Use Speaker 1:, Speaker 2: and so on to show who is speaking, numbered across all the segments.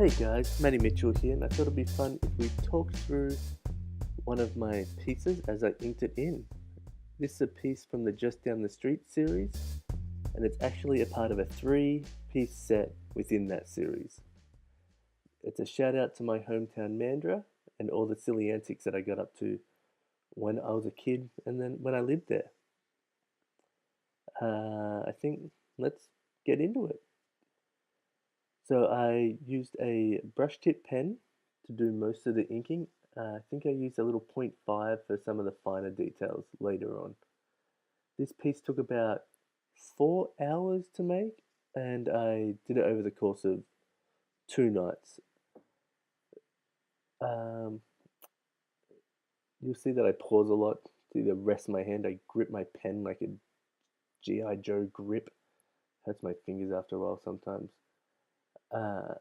Speaker 1: Hey guys, Matty Mitchell here, and I thought it'd be fun if we talked through one of my pieces as I inked it in. This is a piece from the Just Down the Street series, and it's actually a part of a three-piece set within that series. It's a shout out to my hometown Mandurah and all the silly antics that I got up to when I was a kid and then when I lived there. I think let's get into it. So I used a brush tip pen to do most of the inking. I think I used a little 0.5 for some of the finer details later on. This piece took about 4 hours to make, and I did it over the course of 2 nights. Um, you'll see that I pause a lot to either rest my hand. I grip my pen like a G.I. Joe grip. Hurts my fingers after a while sometimes. Uh,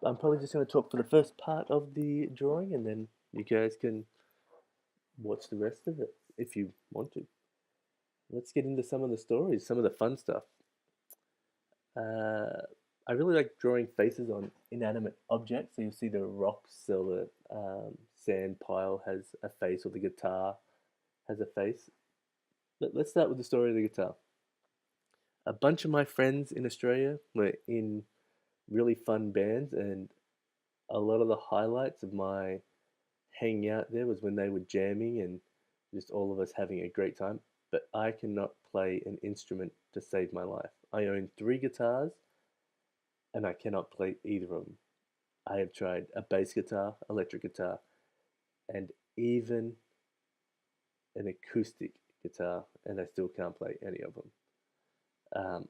Speaker 1: I'm probably just going to talk for the first part of the drawing, and then you guys can watch the rest of it if you want to. Let's get into some of the stories, some of the fun stuff. Uh, I really like drawing faces on inanimate objects. So you'll see the rocks or the sand pile has a face, or the guitar has a face. Let's start with the story of the guitar. A bunch of my friends in Australia were in really fun bands, and a lot of the highlights of my hanging out there was when they were jamming and just all of us having a great time. But I cannot play an instrument to save my life. I own 3 guitars and I cannot play either of them. I have tried a bass guitar, electric guitar, and even an acoustic guitar, and I still can't play any of them.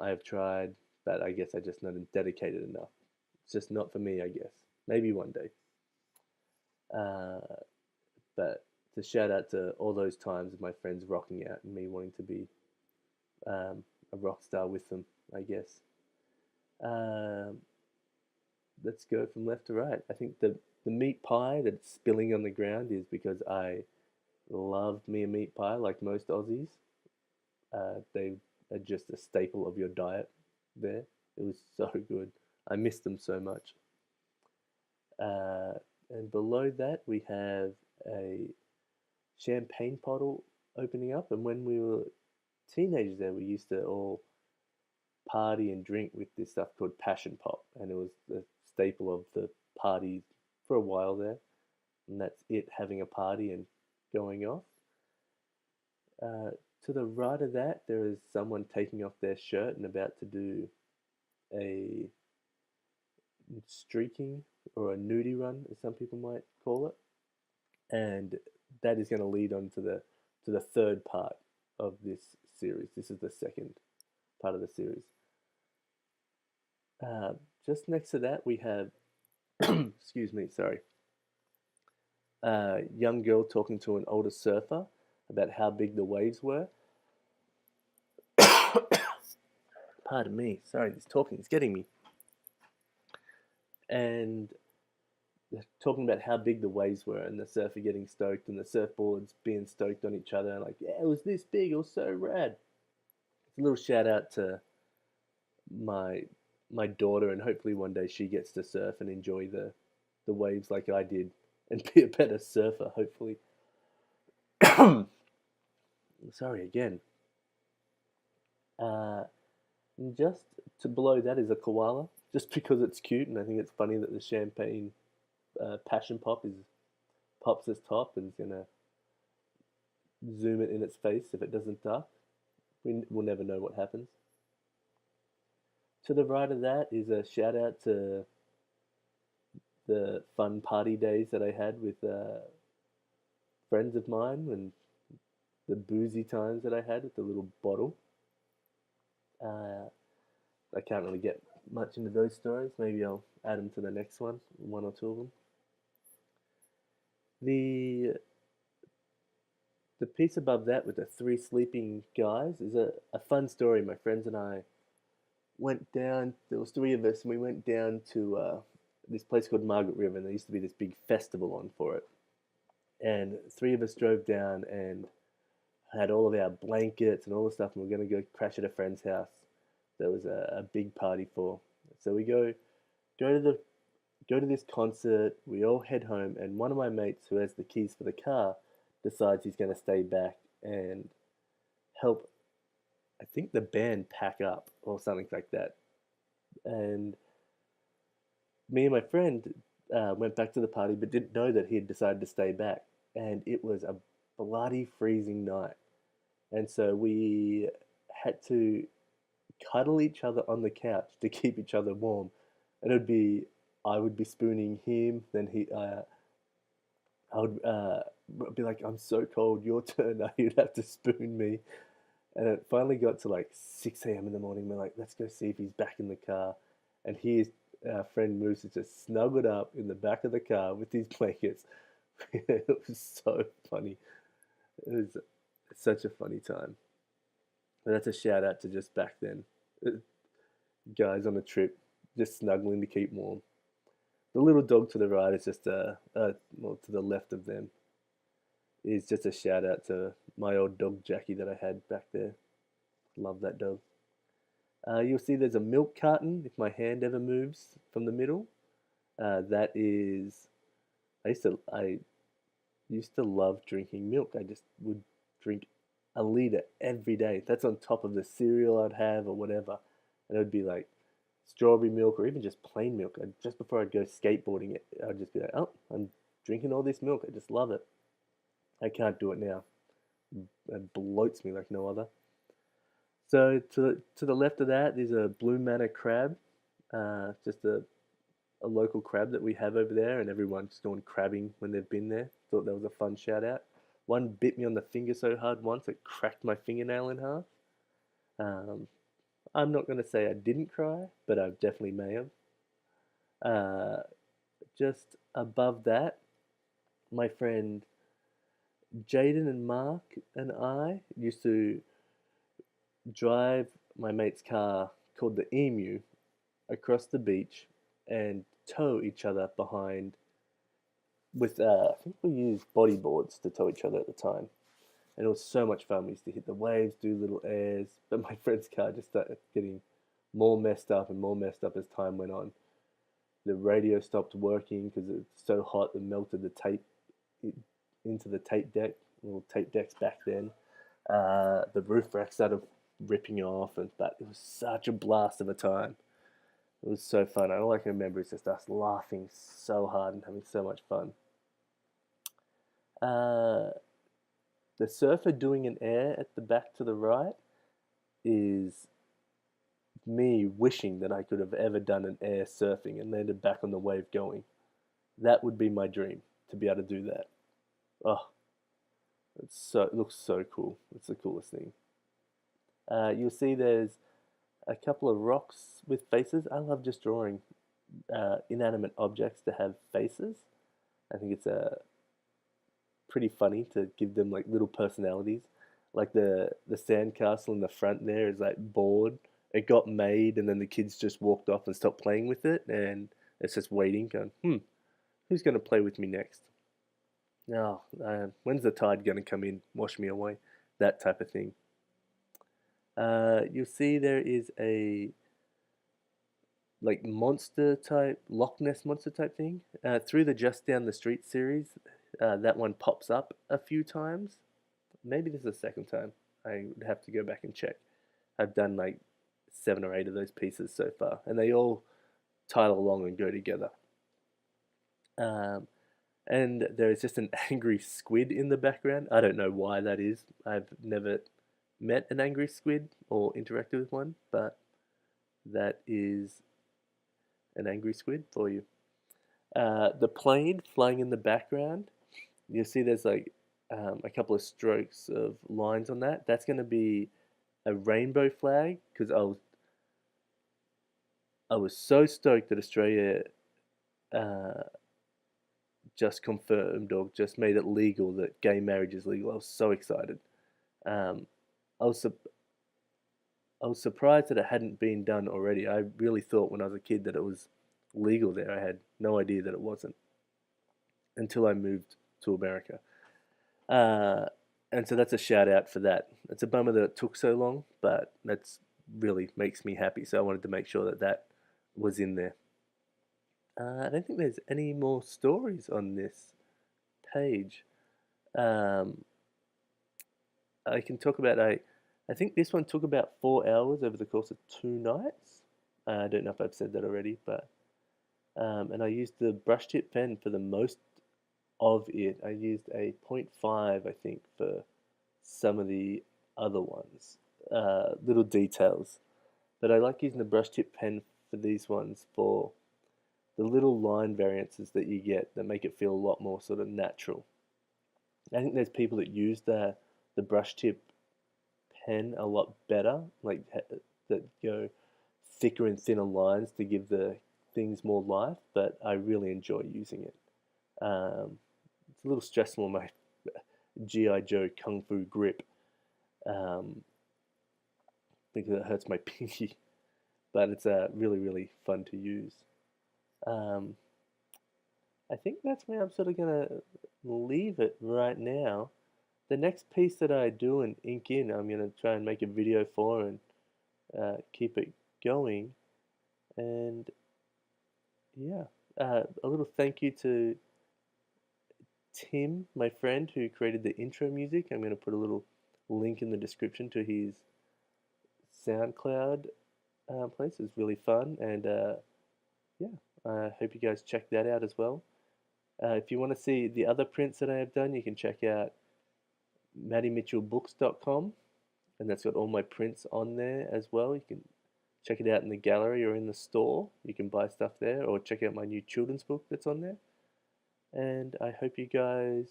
Speaker 1: I have tried, but I guess I just not dedicated enough. It's just not for me, I guess. Maybe one day. Uh, but to shout out to all those times of my friends rocking out and me wanting to be a rock star with them, I guess. Um, let's go from left to right. I think the meat pie that's spilling on the ground is because I love me a meat pie like most Aussies. They are just a staple of your diet there. It was so good. I miss them so much. Uh, and below that, we have a champagne bottle opening up. And when we were teenagers there, we used to all party and drink with this stuff called passion pop. And it was the staple of the parties for a while there. And that's it, having a party and going off. Uh, to the right of that, there is someone taking off their shirt and about to do a streaking or a nudie run, as some people might call it, and that is going to lead on to the third part of this series. This is the second part of the series. Uh, just next to that, we have, excuse me, sorry, a young girl talking to an older surfer about how big the waves were. Pardon me, sorry, this talking is getting me. And talking about how big the waves were, and the surfer getting stoked, and the surfboards being stoked on each other, and like, yeah, it was this big, it was so rad. It's a little shout out to my my daughter, and hopefully one day she gets to surf and enjoy the waves like I did, and be a better surfer. Hopefully. Sorry again. Uh, just to below that is a koala, just because it's cute, and I think it's funny that the champagne passion pop is pops its top and is gonna zoom it in its face if it doesn't duck. We'll never know what happens. To the right of that is a shout out to the fun party days that I had with friends of mine, and the boozy times that I had with the little bottle. Uh, I can't really get much into those stories. Maybe I'll add them to the next one or two of them. The the piece above that with the 3 sleeping guys is a fun story. My friends and I went down. There was 3 of us, and we went down to this place called Margaret River, and there used to be this big festival on for it. And 3 of us drove down and had all of our blankets and all the stuff, and we are going to go crash at a friend's house. There was a big party for. So we go to the go to this concert, we all head home, and one of my mates who has the keys for the car decides he's going to stay back and help, I think, the band pack up or something like that. And me and my friend went back to the party but didn't know that he had decided to stay back. And it was a bloody freezing night. And so we had to cuddle each other on the couch to keep each other warm. And I would be spooning him, then I would be like, I'm so cold, your turn. Now you'd have to spoon me. And it finally got to like 6 a.m. in the morning. We're like, let's go see if he's back in the car. And here's our friend Moose is just snuggled up in the back of the car with his blankets. It was so funny. It was such a funny time. And that's a shout out to just back then. Guys on a trip, just snuggling to keep warm. The little dog to the right is just well, to the left of them is just a shout out to my old dog Jackie that I had back there. Love that dog. You'll see there's a milk carton if my hand ever moves from the middle. That is, I used to love drinking milk. I just would drink a liter every day. That's on top of the cereal I'd have or whatever, and it would be like strawberry milk or even just plain milk. Just before I'd go skateboarding, I'd just be like, oh, I'm drinking all this milk. I just love it. I can't do it now. It bloats me like no other. So to the left of that, there's a blue manna crab, just a local crab that we have over there, and everyone's gone crabbing when they've been there. Thought that was a fun shout out. One bit me on the finger so hard once it cracked my fingernail in half. Um, I'm not going to say I didn't cry, but I definitely may have. Uh, just above that, my friend Jaden and Mark and I used to drive my mate's car called the Emu across the beach and tow each other behind with I think we used bodyboards to tow each other at the time, and it was so much fun. We used to hit the waves, do little airs, but my friend's car just started getting more messed up and more messed up as time went on. The radio stopped working because it was so hot it melted the tape into the tape deck, little tape decks back then. The roof rack started ripping off, but it was such a blast of a time. It was so fun. All I can remember is just us laughing so hard and having so much fun. Uh, the surfer doing an air at the back to the right is me wishing that I could have ever done an air surfing and landed back on the wave going. That would be my dream, to be able to do that. Oh, it looks so cool. It's the coolest thing. You'll see there's a couple of rocks with faces. I love just drawing inanimate objects to have faces. I think it's pretty funny to give them like little personalities. Like the sandcastle in the front there is like bored. It got made and then the kids just walked off and stopped playing with it, and it's just waiting, going, who's going to play with me next? No, when's the tide going to come in, wash me away? That type of thing. You'll see there is a like monster type, Loch Ness monster type thing. Through the Just Down the Street series, that one pops up a few times. Maybe this is the second time. I would have to go back and check. I've done like 7 or 8 of those pieces so far, and they all tile along and go together. And there is just an angry squid in the background. I don't know why that is. I've never met an angry squid or interacted with one, but that is an angry squid for you. The plane flying in the background, you'll see there's like a couple of strokes of lines on that. That's going to be a rainbow flag because I was so stoked that Australia uh, just confirmed or just made it legal that gay marriage is legal. I was so excited. Um, I was I was surprised that it hadn't been done already. I really thought when I was a kid that it was legal there. I had no idea that it wasn't until I moved to America. Uh, and so that's a shout out for that. It's a bummer that it took so long, but that's really makes me happy. So I wanted to make sure that that was in there. I don't think there's any more stories on this page. Um, I can talk about I think this one took about 4 hours over the course of 2 nights. I don't know if I've said that already, but and I used the brush tip pen for the most of it. I used a point 0.5, I think, for some of the other ones, little details. But I like using the brush tip pen for these ones for the little line variances that you get that make it feel a lot more sort of natural. I think there's people that use the brush tip pen a lot better, like that go thicker and thinner lines to give the things more life. But I really enjoy using it. It's a little stressful on my GI Joe Kung Fu grip um, because it hurts my pinky, but it's really fun to use. Um, I think that's where I'm sort of gonna leave it right now. The next piece that I do and ink in, I'm gonna try and make a video for and keep it going. And yeah, a little thank you to Tim, my friend who created the intro music. I'm gonna put a little link in the description to his SoundCloud place. It's really fun, and yeah, I hope you guys check that out as well. If you want to see the other prints that I have done, you can check out mattymitchellbooks.com, and that's got all my prints on there as well. You can check it out in the gallery or in the store. You can buy stuff there, or check out my new children's book that's on there. And I hope you guys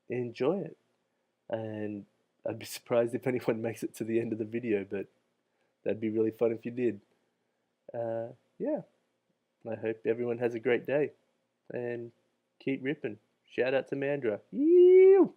Speaker 1: enjoy it. And I'd be surprised if anyone makes it to the end of the video, but that'd be really fun if you did. Yeah, I hope everyone has a great day and keep ripping. Shout out to Mandra. Ew!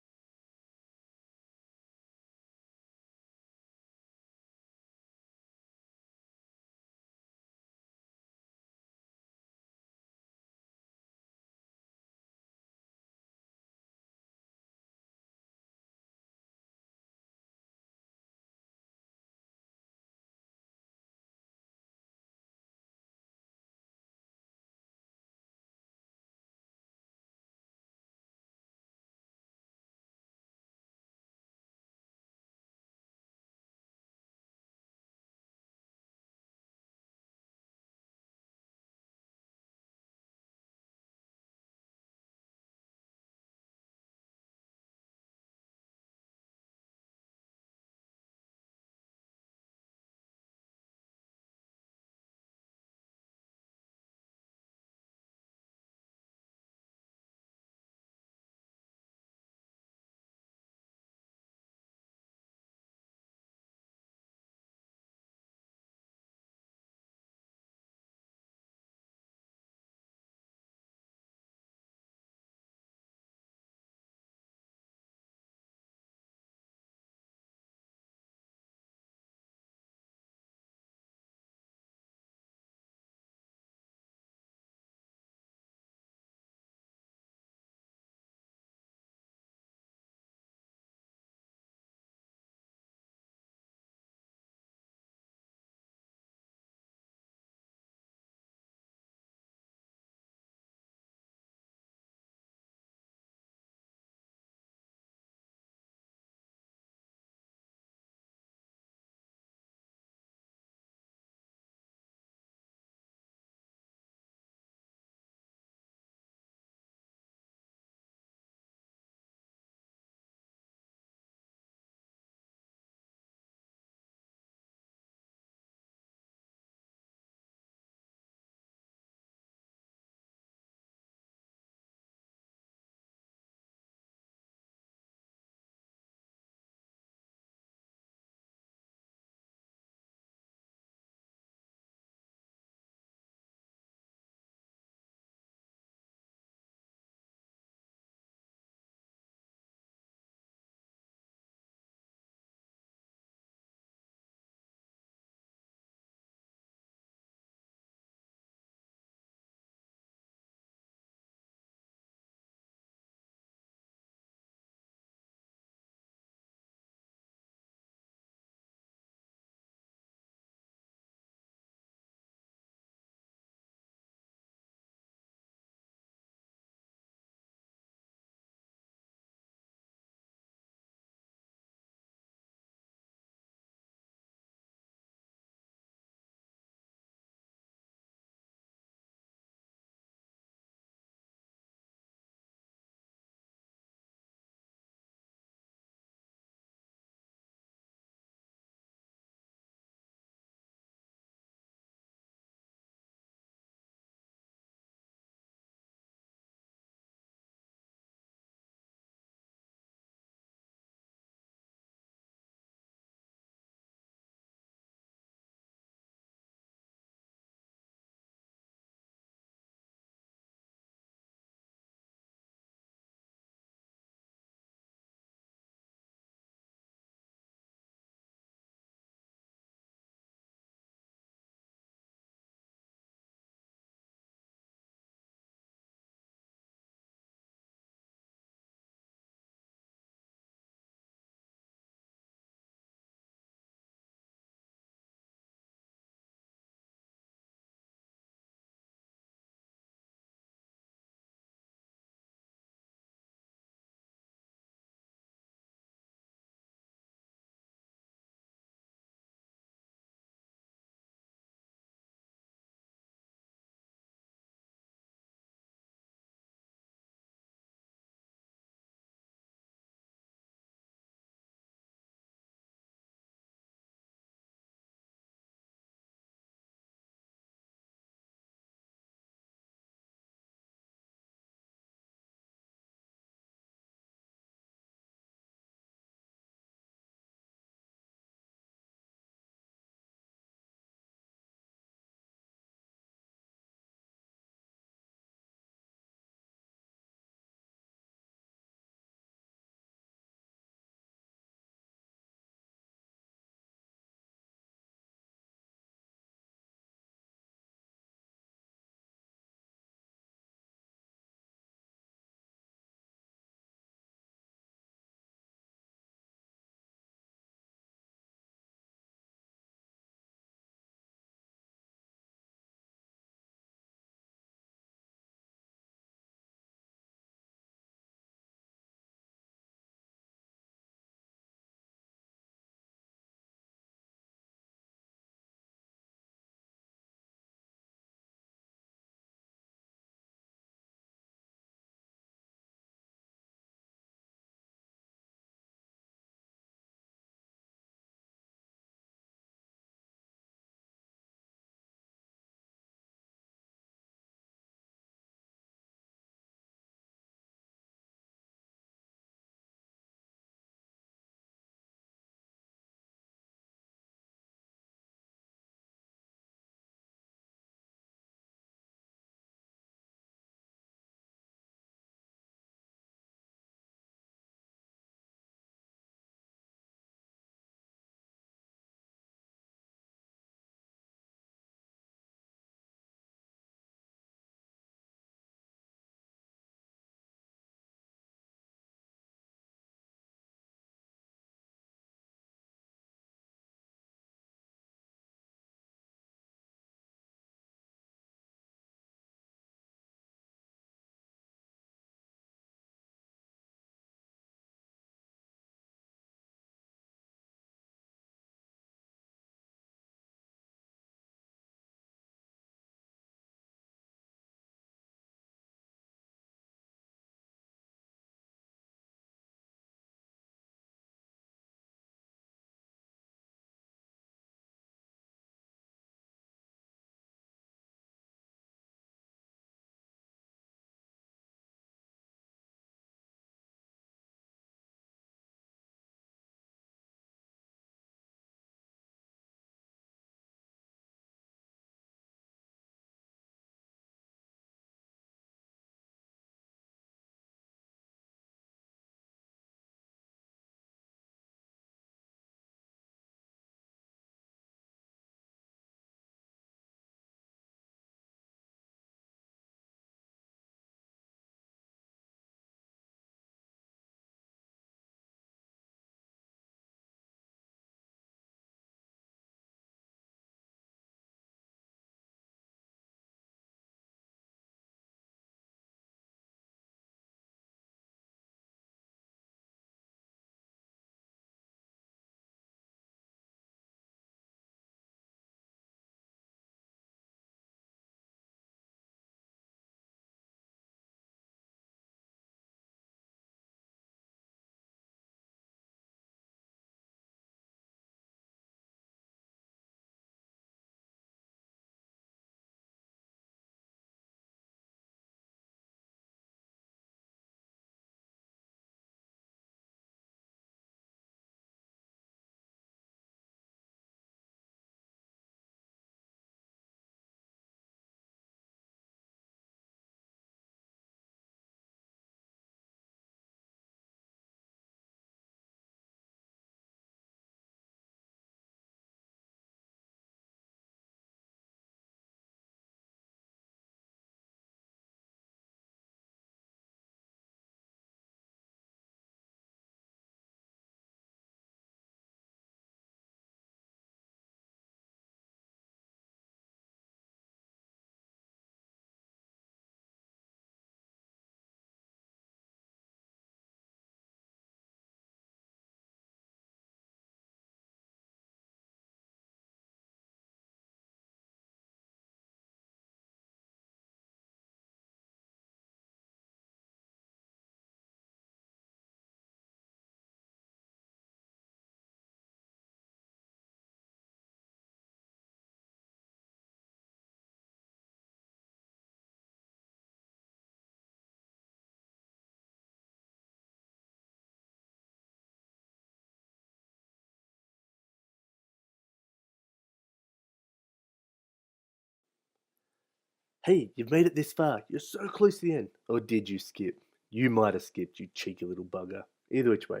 Speaker 1: Hey, you've made it this far. You're so close to the end. Or did you skip? You might have skipped, you cheeky little bugger. Either which way,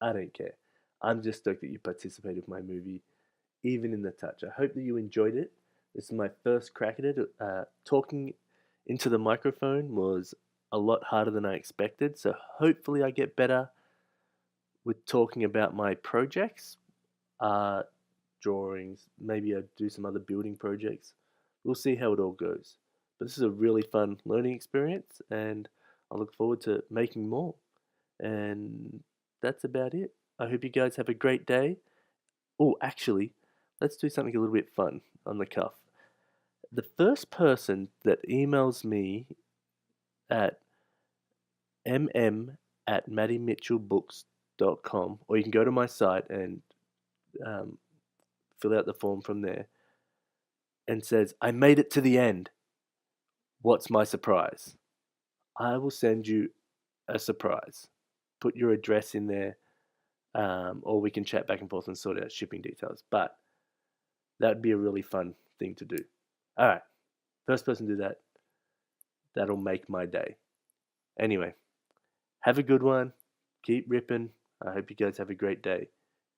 Speaker 1: I don't care. I'm just stoked that you participated with my movie, even in the touch. I hope that you enjoyed it. This is my first crack at it. Talking into the microphone was a lot harder than I expected, so hopefully I get better with talking about my projects, art, drawings. Maybe I do some other building projects. We'll see how it all goes. But this is a really fun learning experience, and I look forward to making more. And that's about it. I hope you guys have a great day. Oh, actually, let's do something a little bit fun on the cuff. The first person that emails me at mm@maddiemitchellbooks.com, or you can go to my site and um, fill out the form from there, and says, I made it to the end. What's my surprise? I will send you a surprise. Put your address in there, or we can chat back and forth and sort out shipping details. But that would be a really fun thing to do. All right, first person to do that, that'll make my day. Anyway, have a good one. Keep ripping. I hope you guys have a great day.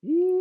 Speaker 1: Yeah.